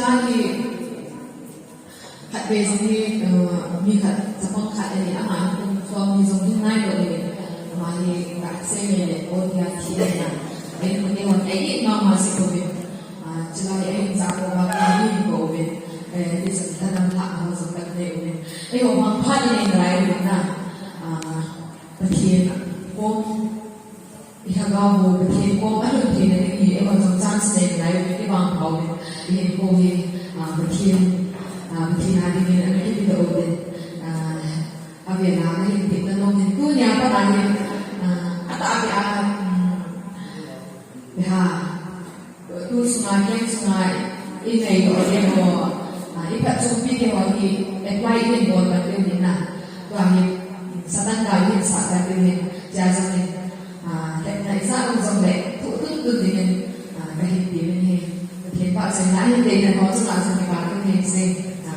lagi hạt về giống như như hạt tập phong hạt này ăn ăn cũng phong như giống như ngay rồi mà thì các xe về ôn nhà thì này em cũng đi hoàn ấy mà sẽ có việc cho nên em giao cho bạn ấy có việc để sự ta làm thạo hơn sự đặc biệt này em cũng mang phát đi này được nè bậc thiên cũng đi học cao hồ bậc thiên cũng bắt được thiên này thì em còn trong trang stage này cái bằng học thì em cô thì bậc thiên hai đi anh ấy đi đầu đến ở Việt Nam này thì nó nông dân cứ nhà các bạn ấy tại vì tu sungai ini kalau dia mau ikat sumpi dia mau di apply ini buat bantu ni nak tu ahli sedang kawin saat ini jasa ni dan isa usung le tu dengan kahit dia ni hiện tại sẽ là hiện tại là có rất là nhiều bạn có thể xem là